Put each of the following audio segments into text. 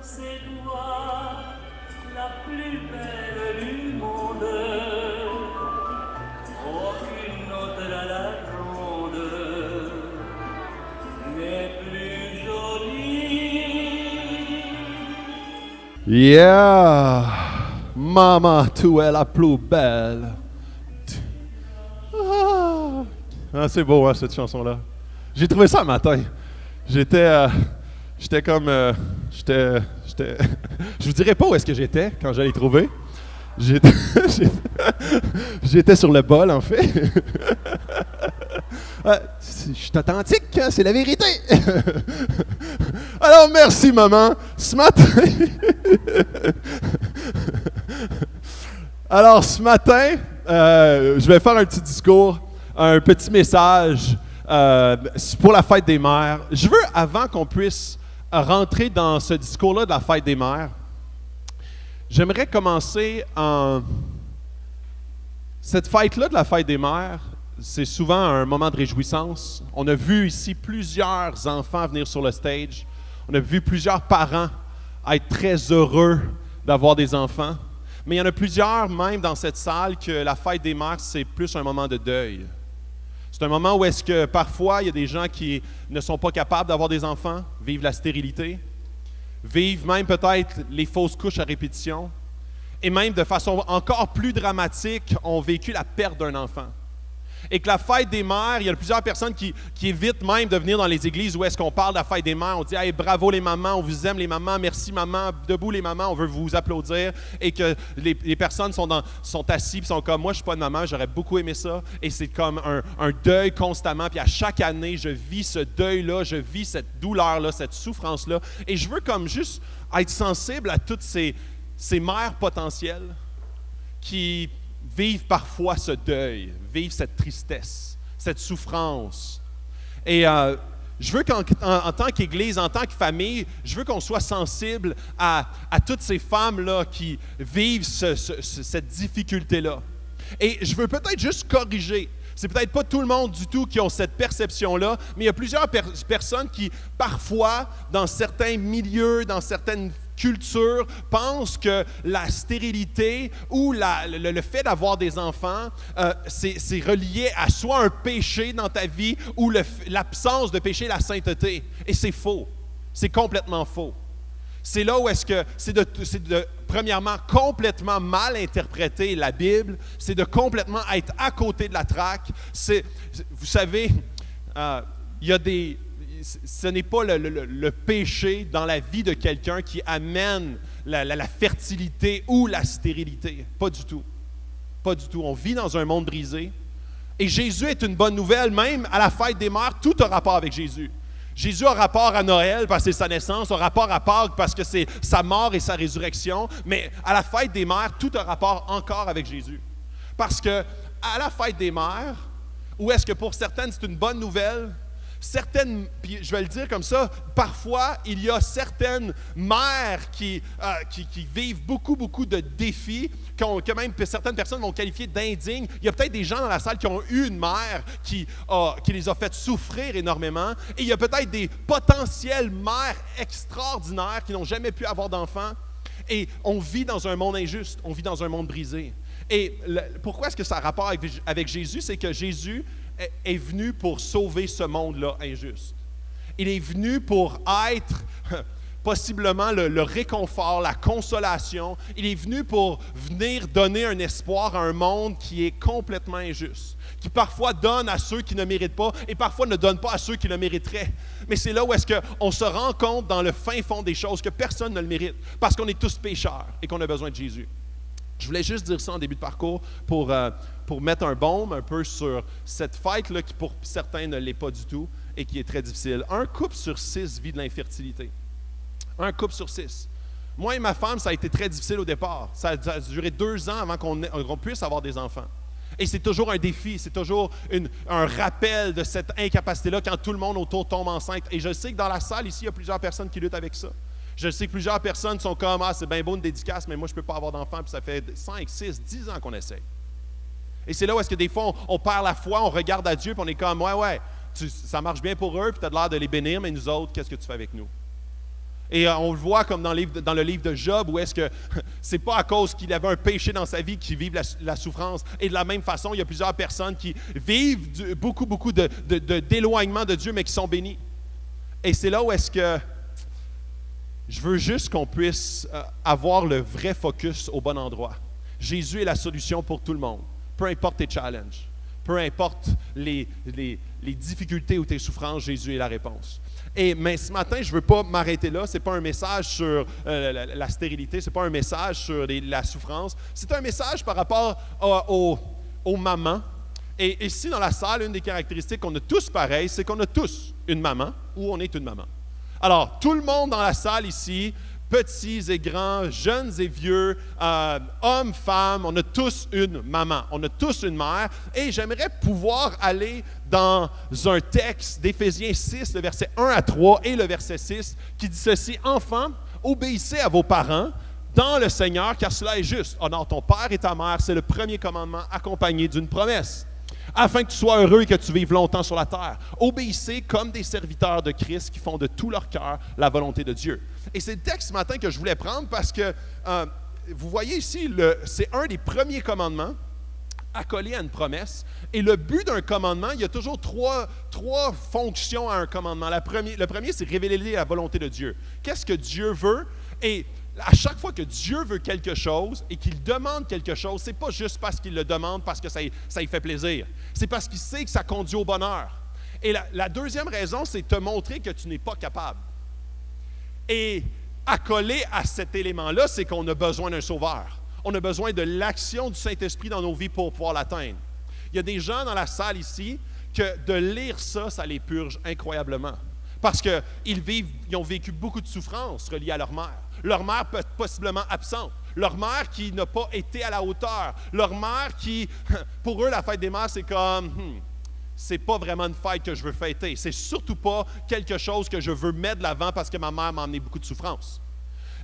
c'est toi, la plus belle du monde. Aucune autre à la ronde n'est plus jolie. Yeah! Maman, tu es la plus belle. Ah, c'est beau, hein, cette chanson-là. J'ai trouvé ça un matin. J'étais comme... je vous dirais pas où est-ce que j'étais quand j'allais trouver. J'étais, j'étais sur le bol, en fait. Je suis authentique, hein, c'est la vérité. Alors, merci, maman. Ce matin... Alors, ce matin, je vais faire un petit discours, un petit message pour la fête des mères. Je veux, avant qu'on puisse rentrer dans ce discours-là de la fête des mères, j'aimerais commencer en... Cette fête-là de la fête des mères, c'est souvent un moment de réjouissance. On a vu ici plusieurs enfants venir sur le stage. On a vu plusieurs parents être très heureux d'avoir des enfants. Mais il y en a plusieurs, même dans cette salle, que la fête des mères, c'est plus un moment de deuil. C'est un moment où est-ce que parfois, il y a des gens qui ne sont pas capables d'avoir des enfants, vivent la stérilité, vivent même peut-être les fausses couches à répétition, et même de façon encore plus dramatique, ont vécu la perte d'un enfant. Et que la fête des mères, il y a plusieurs personnes qui évitent même de venir dans les églises où est-ce qu'on parle de la fête des mères. On dit « Hey, bravo les mamans, on vous aime les mamans, merci maman, debout les mamans, on veut vous applaudir. » Et que les personnes sont assises et sont comme « Moi, je ne suis pas une maman, j'aurais beaucoup aimé ça. » Et c'est comme un deuil constamment. Puis à chaque année, je vis ce deuil-là, je vis cette douleur-là, cette souffrance-là. Et je veux comme juste être sensible à toutes ces mères potentielles qui vivent parfois ce deuil, vivent cette tristesse, cette souffrance. Et je veux qu'en tant qu'Église, en tant que famille, je veux qu'on soit sensible à toutes ces femmes-là qui vivent cette difficulté-là. Et je veux peut-être juste corriger. C'est peut-être pas tout le monde du tout qui ont cette perception-là, mais il y a plusieurs personnes qui, parfois, dans certains milieux, dans certaines cultures, pensent que la stérilité ou le fait d'avoir des enfants, c'est relié à soit un péché dans ta vie ou l'absence de péché, la sainteté. Et c'est faux. C'est complètement faux. C'est là où est-ce que c'est de premièrement, complètement mal interpréter la Bible, c'est de complètement être à côté de la traque. Vous savez, il y a ce n'est pas le péché dans la vie de quelqu'un qui amène la fertilité ou la stérilité. Pas du tout. Pas du tout. On vit dans un monde brisé. Et Jésus est une bonne nouvelle, même à la fête des mères, tout a rapport avec Jésus. Jésus a rapport à Noël parce que c'est sa naissance, a rapport à Pâques parce que c'est sa mort et sa résurrection, mais à la fête des mères, tout a rapport encore avec Jésus. Parce que à la fête des mères, où est-ce que pour certaines c'est une bonne nouvelle, certaines, puis je vais le dire comme ça, parfois il y a certaines mères qui vivent beaucoup de défis, que même certaines personnes vont qualifier d'indignes. Il y a peut-être des gens dans la salle qui ont eu une mère qui les a fait souffrir énormément, et il y a peut-être des potentielles mères extraordinaires qui n'ont jamais pu avoir d'enfants, et on vit dans un monde injuste, on vit dans un monde brisé. Et pourquoi est-ce que ça a rapport avec Jésus? C'est que Jésus est venu pour sauver ce monde-là injuste. Il est venu pour être possiblement le réconfort, la consolation. Il est venu pour venir donner un espoir à un monde qui est complètement injuste, qui parfois donne à ceux qui ne méritent pas et parfois ne donne pas à ceux qui le mériteraient. Mais c'est là où est-ce qu'on se rend compte dans le fin fond des choses que personne ne le mérite, parce qu'on est tous pécheurs et qu'on a besoin de Jésus. Je voulais juste dire ça en début de parcours pour mettre un baume un peu sur cette fête-là qui pour certains ne l'est pas du tout et qui est très difficile. Un couple sur 6 vit de l'infertilité. Un couple sur 6. Moi et ma femme, ça a été très difficile au départ. Ça a duré 2 ans avant qu'on puisse avoir des enfants. Et c'est toujours un défi, c'est toujours un rappel de cette incapacité-là quand tout le monde autour tombe enceinte. Et je sais que dans la salle ici, il y a plusieurs personnes qui luttent avec ça. Je sais que plusieurs personnes sont comme « Ah, c'est bien beau une dédicace, mais moi, je ne peux pas avoir d'enfant. » Puis ça fait 5, 6, 10 ans qu'on essaie. Et c'est là où est-ce que des fois, on perd la foi, on regarde à Dieu, puis on est comme « Ouais, ça marche bien pour eux, puis tu as l'air de les bénir, mais nous autres, qu'est-ce que tu fais avec nous? » Et on le voit comme dans le livre de Job, où est-ce que c'est pas à cause qu'il avait un péché dans sa vie qu'il vit la souffrance. Et de la même façon, il y a plusieurs personnes qui vivent beaucoup d'éloignement de Dieu, mais qui sont bénies. Et c'est là où est-ce que je veux juste qu'on puisse avoir le vrai focus au bon endroit. Jésus est la solution pour tout le monde, peu importe tes challenges, peu importe les difficultés ou tes souffrances, Jésus est la réponse. Mais ce matin, je ne veux pas m'arrêter là. Ce n'est pas un message sur la stérilité, ce n'est pas un message sur la souffrance. C'est un message par rapport aux mamans. Et ici, dans la salle, une des caractéristiques qu'on a tous pareilles, c'est qu'on a tous une maman ou on est une maman. Alors, tout le monde dans la salle ici, petits et grands, jeunes et vieux, hommes, femmes, on a tous une maman, on a tous une mère. Et j'aimerais pouvoir aller dans un texte d'Éphésiens 6, le verset 1 à 3 et le verset 6, qui dit ceci: « Enfants, obéissez à vos parents dans le Seigneur, car cela est juste. Honore ton père et ta mère, c'est le premier commandement accompagné d'une promesse. Afin que tu sois heureux et que tu vives longtemps sur la terre. Obéissez comme des serviteurs de Christ qui font de tout leur cœur la volonté de Dieu. » Et c'est le texte ce matin que je voulais prendre parce que, vous voyez ici, c'est un des premiers commandements accolé à une promesse. Et le but d'un commandement, il y a toujours trois fonctions à un commandement. Le premier, c'est révéler la volonté de Dieu. Qu'est-ce que Dieu veut? Et à chaque fois que Dieu veut quelque chose et qu'il demande quelque chose, c'est pas juste parce qu'il le demande, parce que ça lui fait plaisir. C'est parce qu'il sait que ça conduit au bonheur. Et la deuxième raison, c'est te montrer que tu n'es pas capable. Et accolé à cet élément-là, c'est qu'on a besoin d'un sauveur. On a besoin de l'action du Saint-Esprit dans nos vies pour pouvoir l'atteindre. Il y a des gens dans la salle ici que de lire ça, ça les purge incroyablement. Parce qu'ils ont vécu beaucoup de souffrances reliées à leur mère. Leur mère peut être possiblement absente. Leur mère qui n'a pas été à la hauteur. Leur mère qui, pour eux, la fête des mères, c'est comme, c'est pas vraiment une fête que je veux fêter. C'est surtout pas quelque chose que je veux mettre de l'avant parce que ma mère m'a amené beaucoup de souffrances.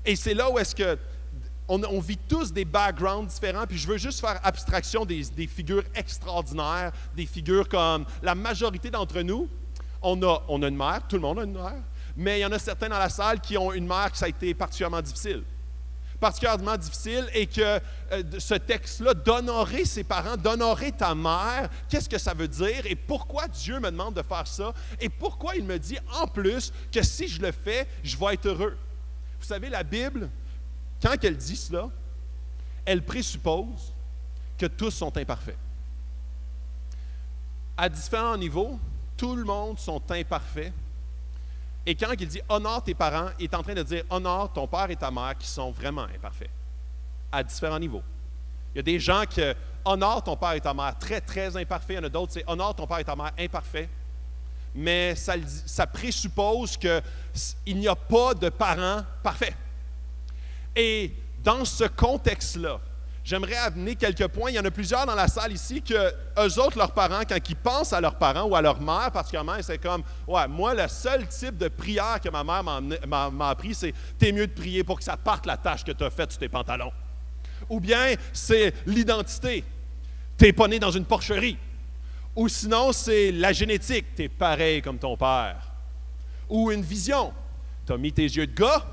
Et c'est là où est-ce que on vit tous des backgrounds différents, puis je veux juste faire abstraction des figures extraordinaires, des figures comme la majorité d'entre nous. On a une mère, tout le monde a une mère, mais il y en a certains dans la salle qui ont une mère que ça a été particulièrement difficile. Particulièrement difficile, et que ce texte-là, d'honorer ses parents, d'honorer ta mère, qu'est-ce que ça veut dire et pourquoi Dieu me demande de faire ça et pourquoi il me dit en plus que si je le fais, je vais être heureux. Vous savez, la Bible, quand elle dit cela, elle présuppose que tous sont imparfaits. À différents niveaux, tout le monde sont imparfaits. Et quand il dit « honore tes parents », il est en train de dire « honore ton père et ta mère qui sont vraiment imparfaits » à différents niveaux. Il y a des gens qui « honore ton père et ta mère » très, très imparfaits. Il y en a d'autres, c'est « honore ton père et ta mère » imparfaits. Mais ça présuppose qu'il n'y a pas de parents parfaits. Et dans ce contexte-là, j'aimerais amener quelques points. Il y en a plusieurs dans la salle ici que eux autres, leurs parents, quand ils pensent à leurs parents ou à leur mère, particulièrement, c'est comme, ouais, moi, le seul type de prière que ma mère m'a appris, c'est t'es mieux de prier pour que ça parte la tâche que tu as faite sur tes pantalons. Ou bien, c'est l'identité. T'es pas né dans une porcherie. Ou sinon, c'est la génétique. T'es pareil comme ton père. Ou une vision. T'as mis tes yeux de gars.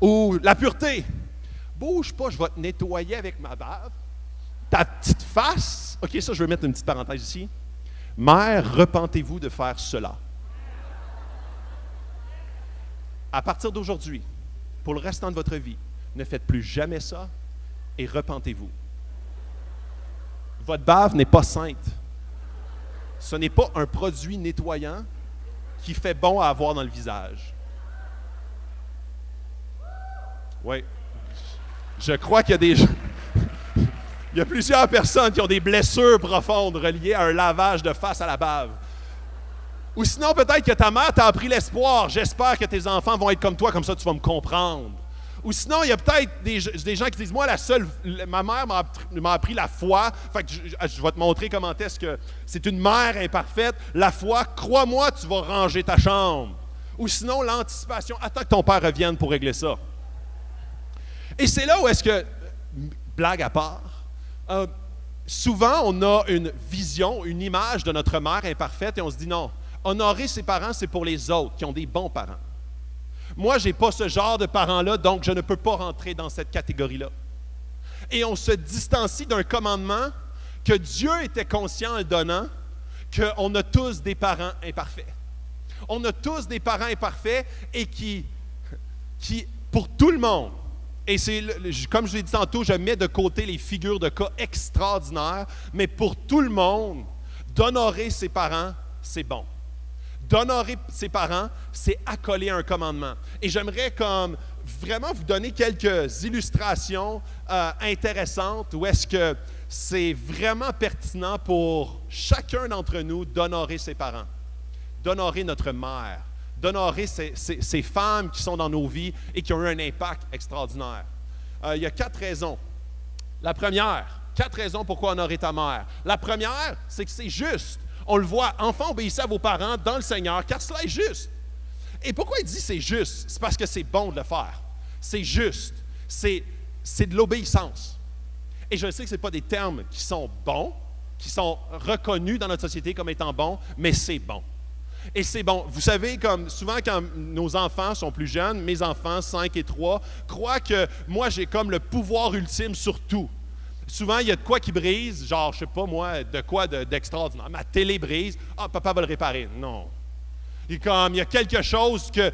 Ou la pureté. Bouge pas, je vais te nettoyer avec ma bave. Ta petite face. OK, ça, je vais mettre une petite parenthèse ici. Mère, repentez-vous de faire cela. À partir d'aujourd'hui, pour le restant de votre vie, ne faites plus jamais ça et repentez-vous. Votre bave n'est pas sainte. Ce n'est pas un produit nettoyant qui fait bon à avoir dans le visage. Oui. Je crois qu'il y a des gens... Il y a plusieurs personnes qui ont des blessures profondes reliées à un lavage de face à la bave. Ou sinon, peut-être que ta mère t'a appris l'espoir. J'espère que tes enfants vont être comme toi, comme ça tu vas me comprendre. Ou sinon, il y a peut-être des gens qui disent, moi, ma mère m'a appris la foi. Fait que je vais te montrer comment est-ce que c'est une mère imparfaite. La foi, crois-moi, tu vas ranger ta chambre. Ou sinon, l'anticipation, attends que ton père revienne pour régler ça. Et c'est là où est-ce que, blague à part, souvent on a une vision, une image de notre mère imparfaite et on se dit non, honorer ses parents, c'est pour les autres qui ont des bons parents. Moi, je n'ai pas ce genre de parents-là, donc je ne peux pas rentrer dans cette catégorie-là. Et on se distancie d'un commandement que Dieu était conscient en le donnant, qu'on a tous des parents imparfaits. On a tous des parents imparfaits et qui pour tout le monde, et c'est, comme je l'ai dit tantôt, je mets de côté les figures de cas extraordinaires, mais pour tout le monde, d'honorer ses parents, c'est bon. D'honorer ses parents, c'est accoler à un commandement. Et j'aimerais comme vraiment vous donner quelques illustrations intéressantes où est-ce que c'est vraiment pertinent pour chacun d'entre nous d'honorer ses parents, d'honorer notre mère, d'honorer ces femmes qui sont dans nos vies et qui ont eu un impact extraordinaire. Il y a 4 raisons. La première, 4 raisons pourquoi honorer ta mère. La première, c'est que c'est juste. On le voit, enfants, obéissez à vos parents dans le Seigneur, car cela est juste. Et pourquoi il dit c'est juste? C'est parce que c'est bon de le faire. C'est juste. C'est de l'obéissance. Et je sais que ce n'est pas des termes qui sont bons, qui sont reconnus dans notre société comme étant bons, mais c'est bon. Et c'est bon. Vous savez, comme souvent quand nos enfants sont plus jeunes, mes enfants, 5 et 3, croient que moi, j'ai comme le pouvoir ultime sur tout. Souvent, il y a de quoi qui brise, genre, je sais pas moi, de quoi d'extraordinaire. Ma télé brise, papa va le réparer. Non. Et comme il y a quelque chose que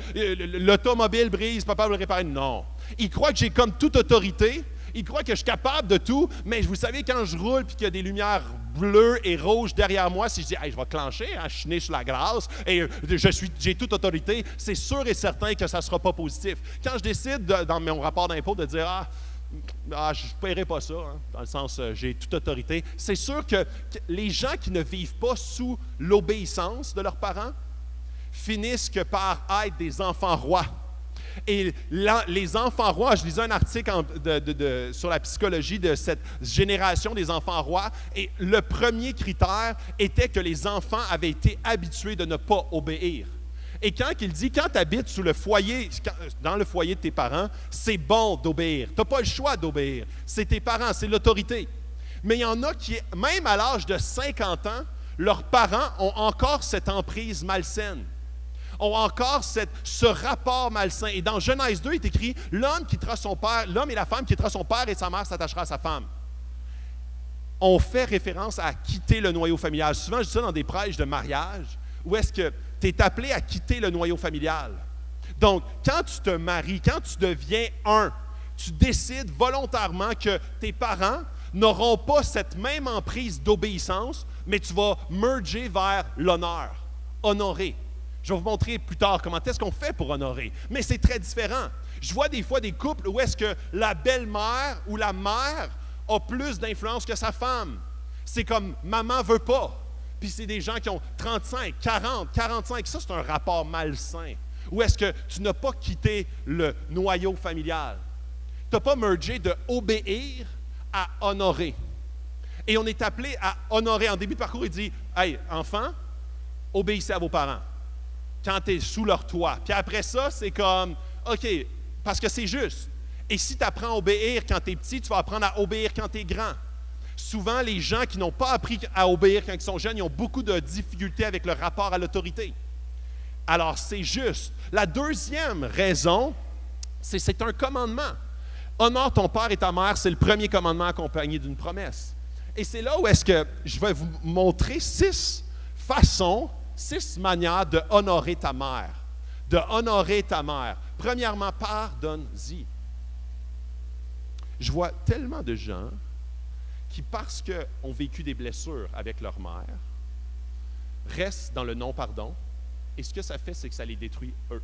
l'automobile brise, papa va le réparer. Non. Il croit que j'ai comme toute autorité. Il croit que je suis capable de tout, mais vous savez, quand je roule et qu'il y a des lumières bleues et rouges derrière moi, si je dis hey, « je vais clencher, je suis né sur la grâce et j'ai toute autorité », c'est sûr et certain que ça ne sera pas positif. Quand je décide, dans mon rapport d'impôt, de dire je ne paierai pas ça, dans le sens j'ai toute autorité, c'est sûr que les gens qui ne vivent pas sous l'obéissance de leurs parents finissent que par être des enfants rois. Et les enfants rois, je lisais un article sur la psychologie de cette génération des enfants rois, et le premier critère était que les enfants avaient été habitués de ne pas obéir. Et quand il dit, quand tu habites sous le foyer, dans le foyer de tes parents, c'est bon d'obéir. Tu n'as pas le choix d'obéir. C'est tes parents, c'est l'autorité. Mais il y en a qui, même à l'âge de 50 ans, leurs parents ont encore cette emprise malsaine. Ont encore ce rapport malsain. Et dans Genèse 2, il est écrit « L'homme et la femme quittera son père et sa mère s'attachera à sa femme. » On fait référence à quitter le noyau familial. Souvent, je dis ça dans des prêches de mariage, où est-ce que tu es appelé à quitter le noyau familial. Donc, quand tu te maries, quand tu deviens un, tu décides volontairement que tes parents n'auront pas cette même emprise d'obéissance, mais tu vas merger vers l'honneur, honorer. Je vais vous montrer plus tard comment est-ce qu'on fait pour honorer. Mais c'est très différent. Je vois des fois des couples où est-ce que la belle-mère ou la mère a plus d'influence que sa femme. C'est comme « maman veut pas ». Puis c'est des gens qui ont 35, 40, 45. Ça, c'est un rapport malsain. Où est-ce que tu n'as pas quitté le noyau familial? Tu n'as pas mergé de obéir à honorer. Et on est appelé à honorer. En début de parcours, il dit « Hey, enfants, obéissez à vos parents. » Quand tu es sous leur toit. Puis après ça, c'est comme, OK, parce que c'est juste. Et si tu apprends à obéir quand tu es petit, tu vas apprendre à obéir quand tu es grand. Souvent, les gens qui n'ont pas appris à obéir quand ils sont jeunes, ils ont beaucoup de difficultés avec le rapport à l'autorité. Alors, c'est juste. La deuxième raison, c'est un commandement. Honore ton père et ta mère, c'est le premier commandement accompagné d'une promesse. Et c'est là où est-ce que je vais vous montrer 6 manières de honorer ta mère. De honorer ta mère. Premièrement, pardonne-y. Je vois tellement de gens qui, parce qu'ils ont vécu des blessures avec leur mère, restent dans le non-pardon. Et ce que ça fait, c'est que ça les détruit eux.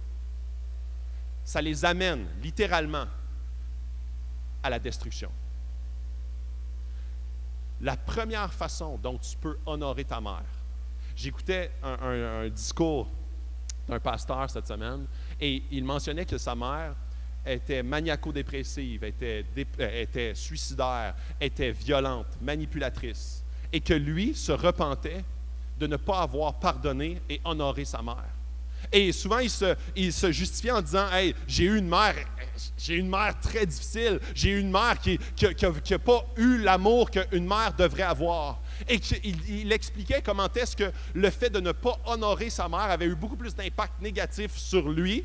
Ça les amène littéralement à la destruction. La première façon dont tu peux honorer ta mère. J'écoutais un discours d'un pasteur cette semaine et il mentionnait que sa mère était maniaco-dépressive, était suicidaire, était violente, manipulatrice et que lui se repentait de ne pas avoir pardonné et honoré sa mère. Et souvent, il se justifiait en disant « Hey, j'ai eu une mère très difficile, j'ai eu une mère qui n'a pas eu l'amour qu'une mère devrait avoir. » Et il expliquait comment est-ce que le fait de ne pas honorer sa mère avait eu beaucoup plus d'impact négatif sur lui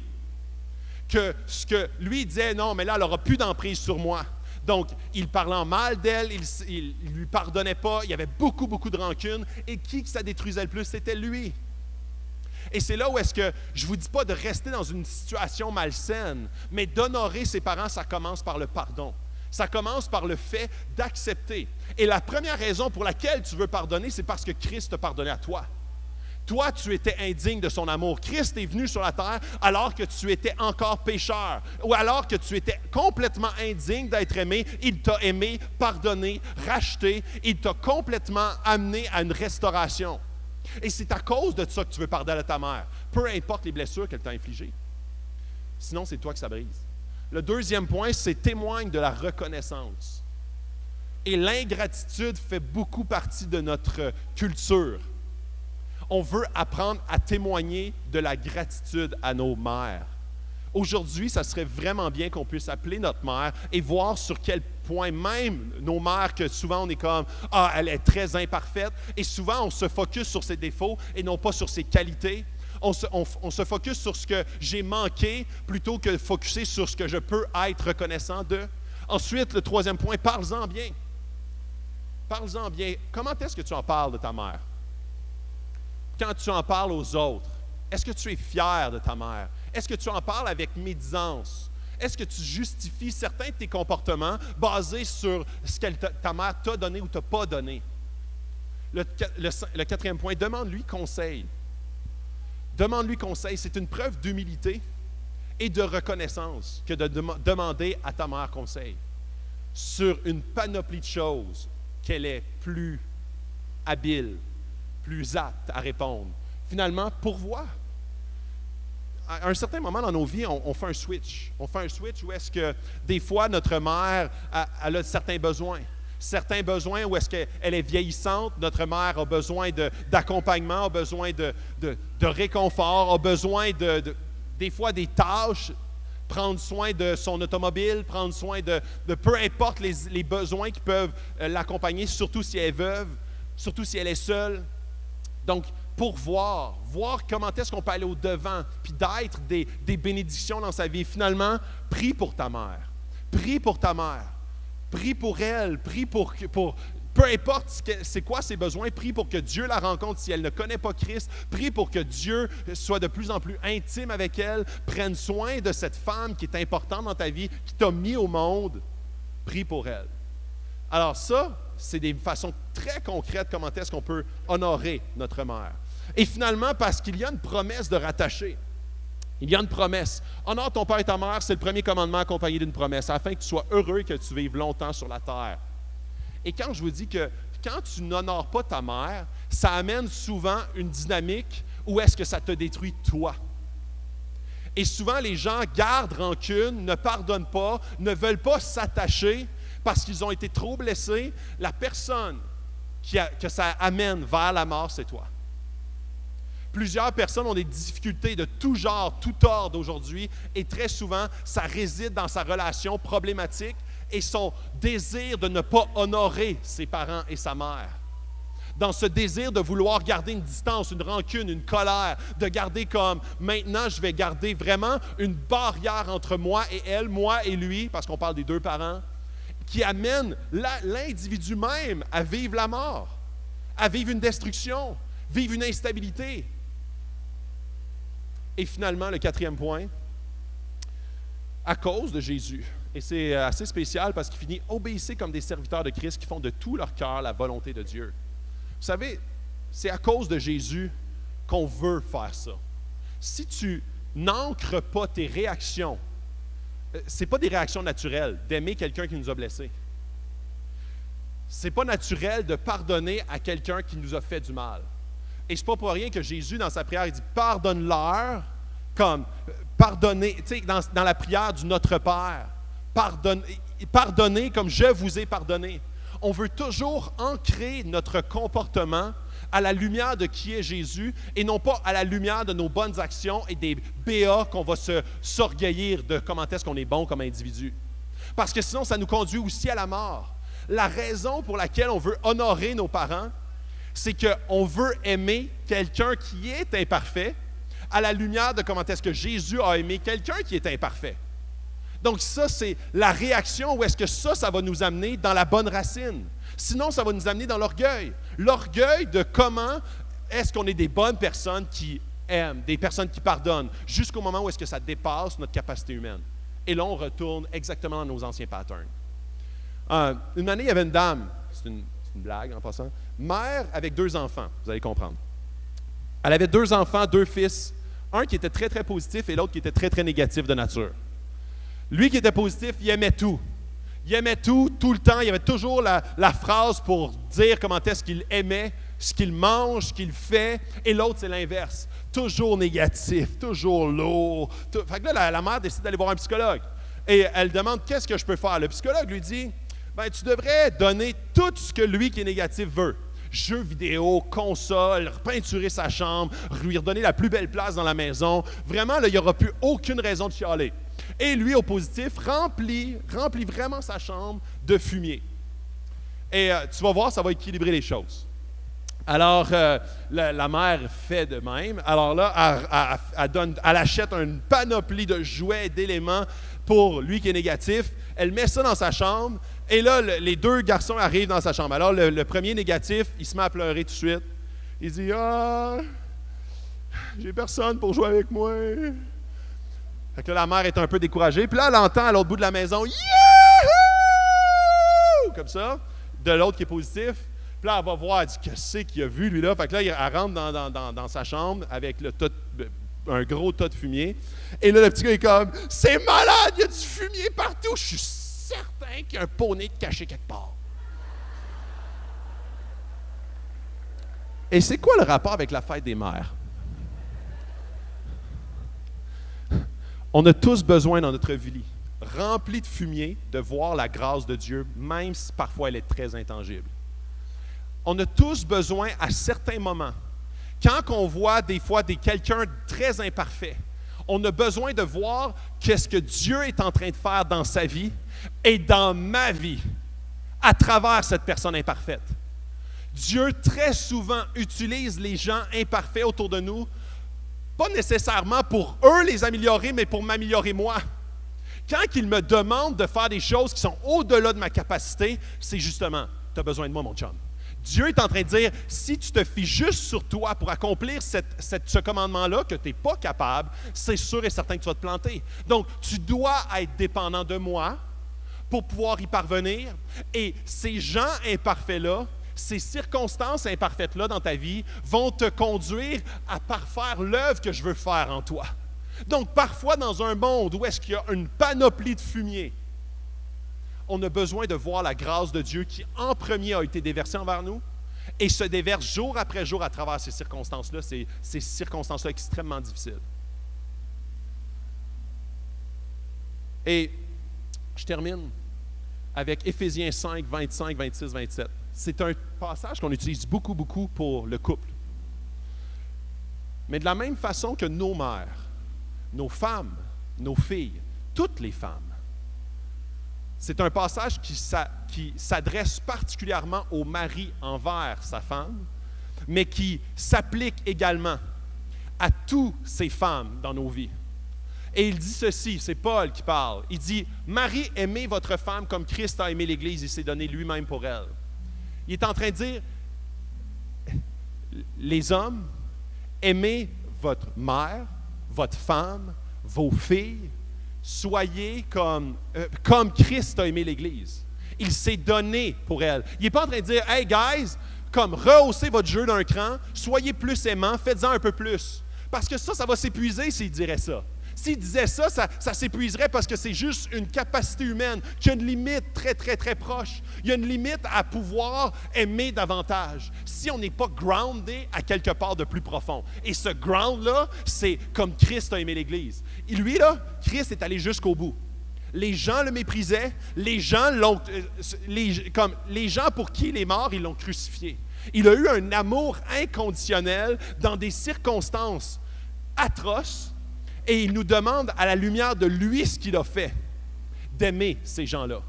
que ce que lui disait, non, mais là, elle n'aura plus d'emprise sur moi. Donc, il parlait en mal d'elle, il ne lui pardonnait pas, il y avait beaucoup, beaucoup de rancune. Et qui que ça détruisait le plus? C'était lui. Et c'est là où est-ce que je ne vous dis pas de rester dans une situation malsaine, mais d'honorer ses parents, ça commence par le pardon. Ça commence par le fait d'accepter. Et la première raison pour laquelle tu veux pardonner, c'est parce que Christ t'a pardonné à toi. Toi, tu étais indigne de son amour. Christ est venu sur la terre alors que tu étais encore pécheur ou alors que tu étais complètement indigne d'être aimé. Il t'a aimé, pardonné, racheté. Il t'a complètement amené à une restauration. Et c'est à cause de ça que tu veux pardonner à ta mère, peu importe les blessures qu'elle t'a infligées. Sinon, c'est toi que ça brise. Le deuxième point, c'est témoigne de la reconnaissance. Et l'ingratitude fait beaucoup partie de notre culture. On veut apprendre à témoigner de la gratitude à nos mères. Aujourd'hui, ça serait vraiment bien qu'on puisse appeler notre mère et voir sur quel point même nos mères, que souvent on est comme « Ah, elle est très imparfaite » et souvent on se focus sur ses défauts et non pas sur ses qualités. On se focus sur ce que j'ai manqué plutôt que de focuser sur ce que je peux être reconnaissant de. Ensuite, le troisième point, parle-en bien. Parle-en bien. Comment est-ce que tu en parles de ta mère? Quand tu en parles aux autres, est-ce que tu es fier de ta mère? Est-ce que tu en parles avec médisance? Est-ce que tu justifies certains de tes comportements basés sur ce que ta mère t'a donné ou t'a pas donné? Le quatrième point, demande-lui conseil. Demande-lui conseil. C'est une preuve d'humilité et de reconnaissance que de demander à ta mère conseil sur une panoplie de choses qu'elle est plus habile, plus apte à répondre. Finalement, pourvois. À un certain moment dans nos vies, on fait un switch. On fait un switch où est-ce que des fois notre mère elle a certains besoins. Certains besoins où est-ce qu'elle est vieillissante, notre mère a besoin d'accompagnement, a besoin de réconfort, a besoin des fois des tâches, prendre soin de son automobile, prendre soin de peu importe les besoins qui peuvent l'accompagner, surtout si elle est veuve, surtout si elle est seule. Donc, pour voir comment est-ce qu'on peut aller au-devant, puis d'être des bénédictions dans sa vie. Finalement, prie pour ta mère. Prie pour ta mère. Prie pour elle. Prie pour peu importe c'est quoi ses besoins, prie pour que Dieu la rencontre si elle ne connaît pas Christ. Prie pour que Dieu soit de plus en plus intime avec elle. Prenne soin de cette femme qui est importante dans ta vie, qui t'a mis au monde. Prie pour elle. Alors ça, c'est des façons très concrètes comment est-ce qu'on peut honorer notre mère. Et finalement, parce qu'il y a une promesse de rattacher. Il y a une promesse. Honore ton père et ta mère, c'est le premier commandement accompagné d'une promesse, afin que tu sois heureux et que tu vives longtemps sur la terre. Et quand je vous dis que quand tu n'honores pas ta mère, ça amène souvent une dynamique où est-ce que ça te détruit toi. Et souvent, les gens gardent rancune, ne pardonnent pas, ne veulent pas s'attacher parce qu'ils ont été trop blessés. La personne que ça amène vers la mort, c'est toi. Plusieurs personnes ont des difficultés de tout genre, tout ordre aujourd'hui, et très souvent, ça réside dans sa relation problématique et son désir de ne pas honorer ses parents et sa mère. Dans ce désir de vouloir garder une distance, une rancune, une colère, de garder comme maintenant, je vais garder vraiment une barrière entre moi et elle, moi et lui, parce qu'on parle des deux parents, qui amène l'individu même à vivre la mort, à vivre une destruction, vivre une instabilité. Et finalement, le quatrième point, à cause de Jésus, et c'est assez spécial parce qu'il finit « Obéissez comme des serviteurs de Christ qui font de tout leur cœur la volonté de Dieu ». Vous savez, c'est à cause de Jésus qu'on veut faire ça. Si tu n'ancres pas tes réactions, ce n'est pas des réactions naturelles d'aimer quelqu'un qui nous a blessés. Ce n'est pas naturel de pardonner à quelqu'un qui nous a fait du mal. Et ce n'est pas pour rien que Jésus, dans sa prière, il dit « Pardonne-leur » comme pardonnez, tu sais, dans la prière du Notre Père, pardonnez comme je vous ai pardonné. On veut toujours ancrer notre comportement à la lumière de qui est Jésus et non pas à la lumière de nos bonnes actions et des BA qu'on va s'orgueillir de comment est-ce qu'on est bon comme individu. Parce que sinon, ça nous conduit aussi à la mort. La raison pour laquelle on veut honorer nos parents, c'est qu'on veut aimer quelqu'un qui est imparfait à la lumière de comment est-ce que Jésus a aimé quelqu'un qui est imparfait. Donc ça, c'est la réaction où est-ce que ça va nous amener dans la bonne racine. Sinon, ça va nous amener dans l'orgueil. L'orgueil de comment est-ce qu'on est des bonnes personnes qui aiment, des personnes qui pardonnent, jusqu'au moment où est-ce que ça dépasse notre capacité humaine. Et là, on retourne exactement dans nos anciens patterns. Une année, il y avait une dame, c'est une blague en passant, mère avec 2 enfants, vous allez comprendre. Elle avait 2 enfants, 2 fils, un qui était très, très positif et l'autre qui était très, très négatif de nature. Lui qui était positif, il aimait tout. Il aimait tout le temps. Il y avait toujours la phrase pour dire comment est-ce qu'il aimait, ce qu'il mange, ce qu'il fait. Et l'autre, c'est l'inverse. Toujours négatif, toujours lourd. Fait que là, la mère décide d'aller voir un psychologue. Et elle demande, qu'est-ce que je peux faire? Le psychologue lui dit, tu devrais donner tout ce que lui qui est négatif veut. Jeux vidéo, console, repeinturer sa chambre, lui redonner la plus belle place dans la maison. Vraiment, là, il n'y aura plus aucune raison de chialer. Et lui, au positif, remplit vraiment sa chambre de fumier. Et tu vas voir, ça va équilibrer les choses. Alors, la mère fait de même. Alors là, elle achète une panoplie de jouets, d'éléments pour lui qui est négatif. Elle met ça dans sa chambre. Et là, les 2 garçons arrivent dans sa chambre. Alors, le premier négatif, il se met à pleurer tout de suite. Il dit « Ah, j'ai personne pour jouer avec moi. » Fait que là, la mère est un peu découragée. Puis là, elle entend à l'autre bout de la maison « Youhou! » Comme ça, de l'autre qui est positif. Puis là, elle va voir, elle dit « Qu'est-ce qu'il a vu, lui-là? » Fait que là, elle rentre dans sa chambre avec un gros tas de fumier. Et là, le petit gars est comme « C'est malade, il y a du fumier partout. Je suis certain qu'il y a un poney de caché quelque part. » Et c'est quoi le rapport avec la fête des mères? On a tous besoin dans notre vie, remplie de fumier, de voir la grâce de Dieu, même si parfois elle est très intangible. On a tous besoin à certains moments, quand on voit des fois quelqu'un très imparfait, on a besoin de voir qu'est-ce que Dieu est en train de faire dans sa vie et dans ma vie, à travers cette personne imparfaite. Dieu, très souvent, utilise les gens imparfaits autour de nous, pas nécessairement pour eux les améliorer, mais pour m'améliorer moi. Quand il me demande de faire des choses qui sont au-delà de ma capacité, c'est justement, tu as besoin de moi, mon chum. Dieu est en train de dire, si tu te fies juste sur toi pour accomplir ce commandement-là, que tu n'es pas capable, c'est sûr et certain que tu vas te planter. Donc, tu dois être dépendant de moi pour pouvoir y parvenir. Et ces gens imparfaits-là, ces circonstances imparfaites-là dans ta vie vont te conduire à parfaire l'œuvre que je veux faire en toi. Donc, parfois, dans un monde où est-ce qu'il y a une panoplie de fumier, on a besoin de voir la grâce de Dieu qui, en premier, a été déversée envers nous et se déverse jour après jour à travers ces circonstances-là, ces circonstances-là extrêmement difficiles. Et je termine avec Éphésiens 5, 25, 26, 27. C'est un passage qu'on utilise beaucoup, beaucoup pour le couple. Mais de la même façon que nos mères, nos femmes, nos filles, toutes les femmes, c'est un passage qui s'adresse particulièrement au mari envers sa femme, mais qui s'applique également à toutes ces femmes dans nos vies. Et il dit ceci, c'est Paul qui parle. Il dit, « Marie, aimez votre femme comme Christ a aimé l'Église et s'est donné lui-même pour elle. » Il est en train de dire, les hommes, aimez votre mère, votre femme, vos filles, soyez comme Christ a aimé l'Église. Il s'est donné pour elle. Il n'est pas en train de dire, « Hey guys, comme rehaussez votre jeu d'un cran, soyez plus aimants, faites-en un peu plus. » Parce que ça va s'épuiser s'il dirait ça. S'il disait ça, ça s'épuiserait parce que c'est juste une capacité humaine qui a une limite très, très, très proche. Il y a une limite à pouvoir aimer davantage si on n'est pas groundé à quelque part de plus profond. Et ce ground-là, c'est comme Christ a aimé l'Église. Et lui, là, Christ est allé jusqu'au bout. Les gens le méprisaient, les gens pour qui il est mort, ils l'ont crucifié. Il a eu un amour inconditionnel dans des circonstances atroces. Et il nous demande, à la lumière de lui, ce qu'il a fait, d'aimer ces gens-là,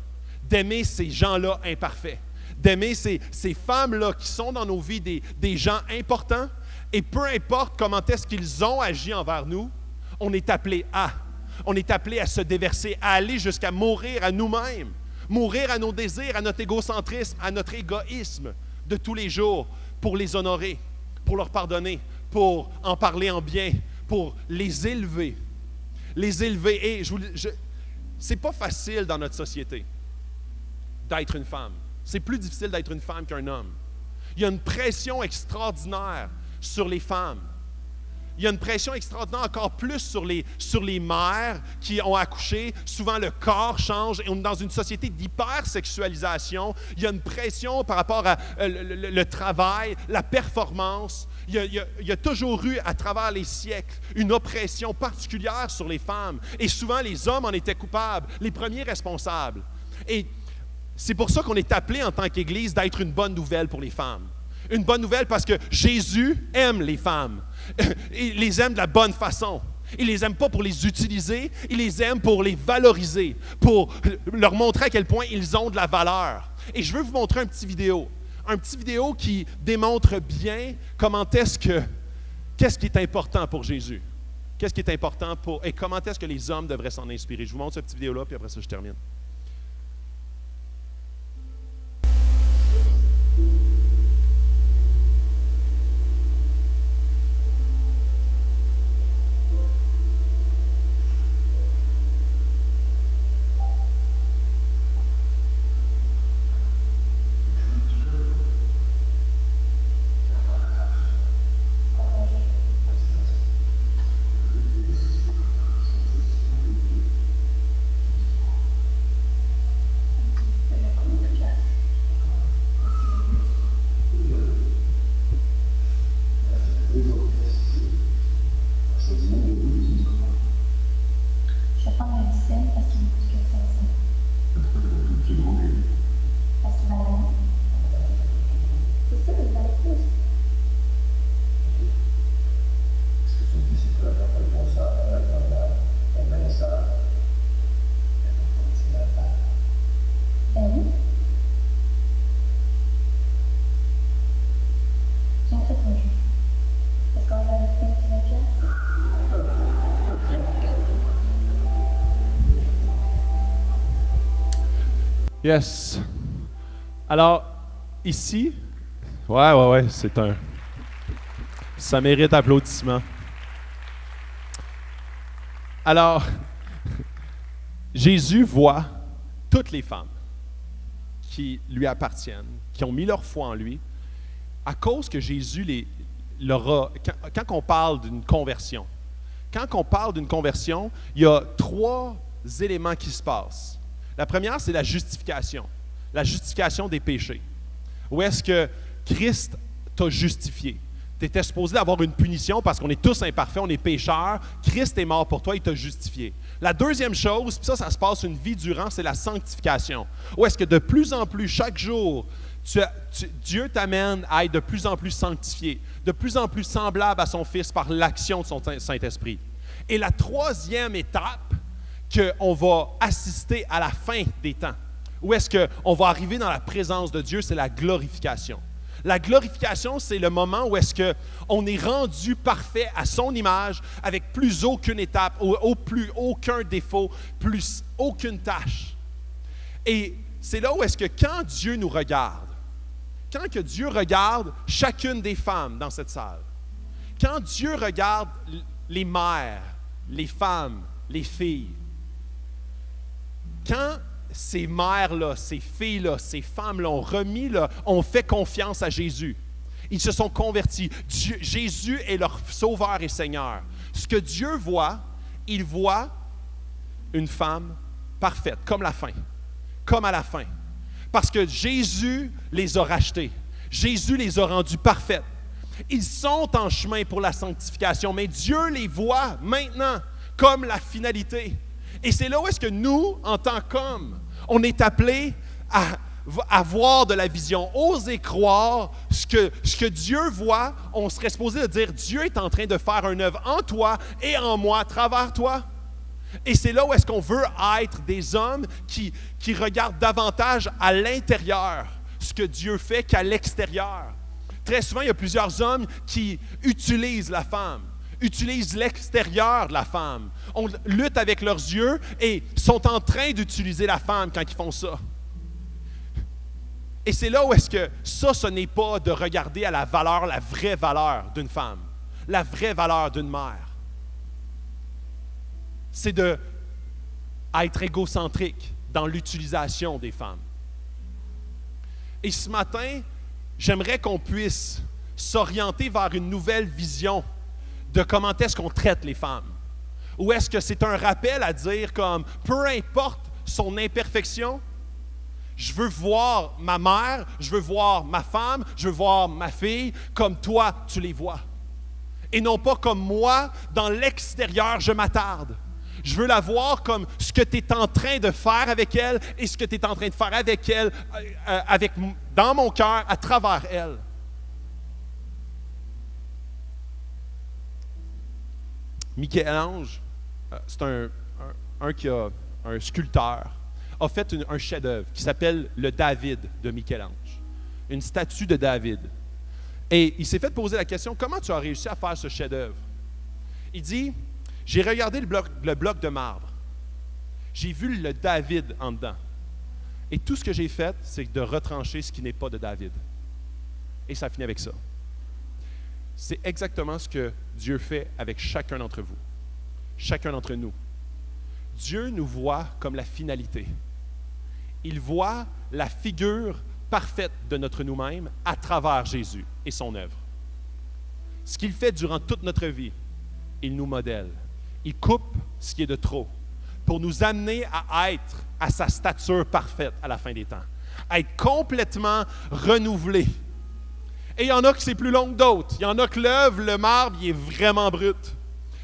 d'aimer ces gens-là imparfaits, d'aimer ces femmes-là qui sont dans nos vies des gens importants Et peu importe comment est-ce qu'ils ont agi envers nous, on est appelé à. On est appelé à se déverser, à aller jusqu'à mourir à nous-mêmes, mourir à nos désirs, à notre égocentrisme, à notre égoïsme de tous les jours pour les honorer, pour leur pardonner, pour en parler en bien, pour les élever. Les élever. Et c'est pas facile dans notre société d'être une femme. C'est plus difficile d'être une femme qu'un homme. Il y a une pression extraordinaire sur les femmes. Il y a une pression extraordinaire encore plus sur les mères qui ont accouché. Souvent, le corps change et on est dans une société d'hypersexualisation. Il y a une pression par rapport à le travail, la performance. Il y a toujours eu, à travers les siècles, une oppression particulière sur les femmes. Et souvent, les hommes en étaient coupables, les premiers responsables. Et c'est pour ça qu'on est appelé en tant qu'Église d'être une bonne nouvelle pour les femmes. Une bonne nouvelle parce que Jésus aime les femmes. Il les aime de la bonne façon. Il les aime pas pour les utiliser, il les aime pour les valoriser, pour leur montrer à quel point ils ont de la valeur. Et je veux vous montrer un petit vidéo qui démontre bien qu'est-ce qui est important pour Jésus. Qu'est-ce qui est important et comment est-ce que les hommes devraient s'en inspirer. Je vous montre ce petit vidéo-là, puis après ça, je termine. Yes. Alors, ici, ouais, ça mérite applaudissement. Alors, Jésus voit toutes les femmes qui lui appartiennent, qui ont mis leur foi en lui, à cause que Jésus quand on parle d'une conversion, il y a 3 éléments qui se passent. La première, c'est la justification des péchés. Où est-ce que Christ t'a justifié? Tu étais supposé avoir une punition parce qu'on est tous imparfaits, on est pécheurs. Christ est mort pour toi, il t'a justifié. La deuxième chose, puis ça se passe une vie durant, c'est la sanctification. Où est-ce que de plus en plus, chaque jour, Dieu t'amène à être de plus en plus sanctifié, de plus en plus semblable à son Fils par l'action de son Saint-Esprit. Et la troisième étape, qu'on va assister à la fin des temps. Où est-ce qu'on va arriver dans la présence de Dieu? C'est la glorification. La glorification, c'est le moment où est-ce qu'on est rendu parfait à son image avec plus aucune étape, plus aucun défaut, plus aucune tâche. Et c'est là où est-ce que quand Dieu nous regarde, quand que Dieu regarde chacune des femmes dans cette salle, quand Dieu regarde les mères, les femmes, les filles, quand ces mères-là, ces filles-là, ces femmes-là ont fait confiance à Jésus, ils se sont convertis. Jésus est leur sauveur et Seigneur. Ce que Dieu voit, il voit une femme parfaite, comme à la fin. Parce que Jésus les a rachetés. Jésus les a rendus parfaites. Ils sont en chemin pour la sanctification, mais Dieu les voit maintenant comme la finalité. Et c'est là où est-ce que nous, en tant qu'hommes, on est appelés à voir de la vision, oser croire ce que Dieu voit. On serait supposé de dire, Dieu est en train de faire une œuvre en toi et en moi, à travers toi. Et c'est là où est-ce qu'on veut être des hommes qui regardent davantage à l'intérieur ce que Dieu fait qu'à l'extérieur. Très souvent, il y a plusieurs hommes qui utilisent la femme, utilisent l'extérieur de la femme. On lutte avec leurs yeux et sont en train d'utiliser la femme quand ils font ça. Et c'est là où est-ce que ça, ce n'est pas de regarder à la valeur, la vraie valeur d'une femme, la vraie valeur d'une mère. C'est d'être égocentrique dans l'utilisation des femmes. Et ce matin, j'aimerais qu'on puisse s'orienter vers une nouvelle vision de comment est-ce qu'on traite les femmes. Ou est-ce que c'est un rappel à dire comme, peu importe son imperfection, je veux voir ma mère, je veux voir ma femme, je veux voir ma fille comme toi, tu les vois. Et non pas comme moi, dans l'extérieur, je m'attarde. Je veux la voir comme ce que tu es en train de faire avec elle et ce que tu es en train de faire avec elle, dans mon cœur, à travers elle. Michel-Ange, c'est un sculpteur, a fait un chef-d'œuvre qui s'appelle le David de Michel-Ange, une statue de David. Et il s'est fait poser la question, comment tu as réussi à faire ce chef-d'œuvre? Il dit, j'ai regardé le bloc de marbre, j'ai vu le David en dedans. Et tout ce que j'ai fait, c'est de retrancher ce qui n'est pas de David. Et ça finit avec ça. C'est exactement ce que Dieu fait avec chacun d'entre vous, chacun d'entre nous. Dieu nous voit comme la finalité. Il voit la figure parfaite de notre nous-mêmes à travers Jésus et son œuvre. Ce qu'il fait durant toute notre vie, il nous modèle. Il coupe ce qui est de trop pour nous amener à être à sa stature parfaite à la fin des temps, à être complètement renouvelé. Et il y en a que c'est plus long que d'autres. Il y en a que l'œuvre, le marbre, il est vraiment brut.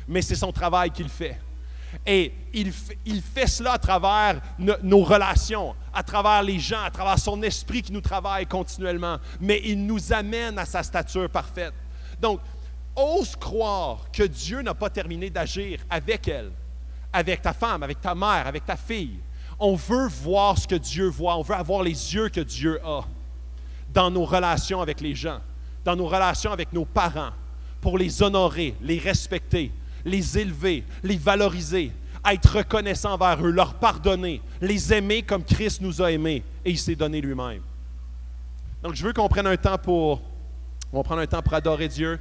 Mais c'est son travail qu'il fait. Et il fait cela à travers nos relations, à travers les gens, à travers son esprit qui nous travaille continuellement. Mais il nous amène à sa stature parfaite. Donc, ose croire que Dieu n'a pas terminé d'agir avec elle, avec ta femme, avec ta mère, avec ta fille. On veut voir ce que Dieu voit. On veut avoir les yeux que Dieu a dans nos relations avec les gens, dans nos relations avec nos parents, pour les honorer, les respecter, les élever, les valoriser, être reconnaissant envers eux, leur pardonner, les aimer comme Christ nous a aimés et il s'est donné lui-même. Donc, je veux qu'on prenne un temps pour adorer Dieu.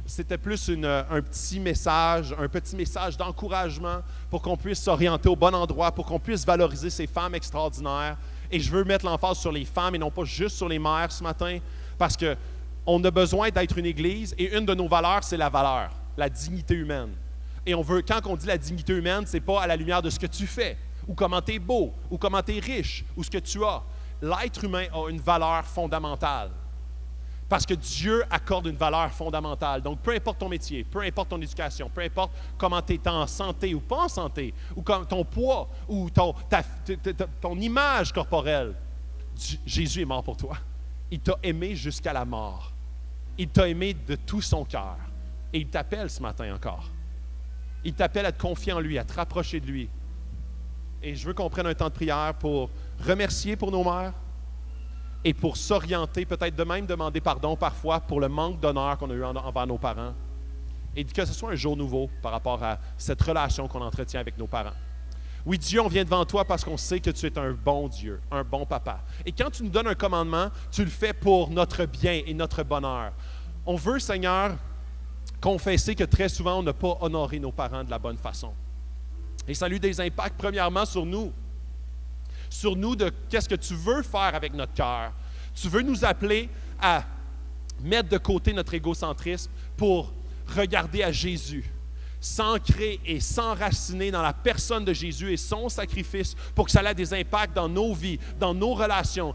C'était plus un petit message d'encouragement pour qu'on puisse s'orienter au bon endroit, pour qu'on puisse valoriser ces femmes extraordinaires. Et je veux mettre l'emphase sur les femmes et non pas juste sur les mères ce matin, parce qu'on a besoin d'être une Église et une de nos valeurs, c'est la valeur, la dignité humaine. Et quand on dit la dignité humaine, c'est pas à la lumière de ce que tu fais, ou comment tu es beau, ou comment tu es riche, ou ce que tu as. L'être humain a une valeur fondamentale. Parce que Dieu accorde une valeur fondamentale. Donc, peu importe ton métier, peu importe ton éducation, peu importe comment tu es en santé ou pas en santé, ou ton poids, ou ton image corporelle, Jésus est mort pour toi. Il t'a aimé jusqu'à la mort. Il t'a aimé de tout son cœur. Et il t'appelle ce matin encore. Il t'appelle à te confier en lui, à te rapprocher de lui. Et je veux qu'on prenne un temps de prière pour remercier pour nos mères, et pour s'orienter, peut-être de même demander pardon parfois pour le manque d'honneur qu'on a eu envers nos parents. Et que ce soit un jour nouveau par rapport à cette relation qu'on entretient avec nos parents. Oui, Dieu, on vient devant toi parce qu'on sait que tu es un bon Dieu, un bon papa. Et quand tu nous donnes un commandement, tu le fais pour notre bien et notre bonheur. On veut, Seigneur, confesser que très souvent, on n'a pas honoré nos parents de la bonne façon. Et ça a eu des impacts, premièrement, sur nous de qu'est-ce que tu veux faire avec notre cœur. Tu veux nous appeler à mettre de côté notre égocentrisme pour regarder à Jésus, s'ancrer et s'enraciner dans la personne de Jésus et son sacrifice pour que ça ait des impacts dans nos vies, dans nos relations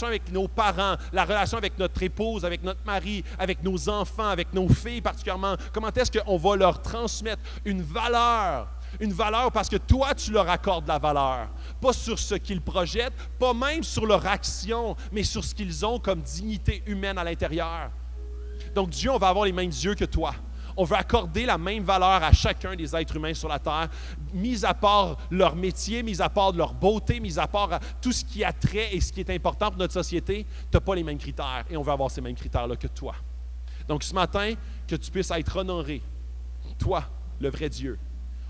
avec nos parents, la relation avec notre épouse, avec notre mari, avec nos enfants, avec nos filles particulièrement. Comment est-ce qu'on va leur transmettre une valeur parce que toi, tu leur accordes la valeur. Pas sur ce qu'ils projettent, pas même sur leur action, mais sur ce qu'ils ont comme dignité humaine à l'intérieur. Donc Dieu, on va avoir les mêmes yeux que toi. On veut accorder la même valeur à chacun des êtres humains sur la terre, mis à part leur métier, mis à part leur beauté, mis à part tout ce qui a trait et ce qui est important pour notre société. Tu n'as pas les mêmes critères et on veut avoir ces mêmes critères-là que toi. Donc ce matin, que tu puisses être honoré, toi, le vrai Dieu.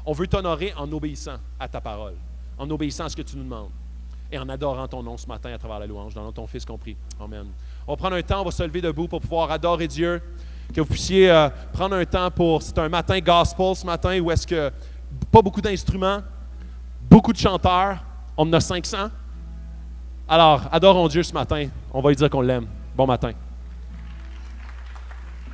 On veut t'honorer en obéissant à ta parole, en obéissant à ce que tu nous demandes et en adorant ton nom ce matin à travers la louange, dans le nom de ton Fils compris. Amen. On va prendre un temps, on va se lever debout pour pouvoir adorer Dieu, que vous puissiez prendre un temps pour, c'est un matin gospel ce matin où est-ce que pas beaucoup d'instruments, beaucoup de chanteurs, on en a 500. Alors, adorons Dieu ce matin, on va lui dire qu'on l'aime. Bon matin.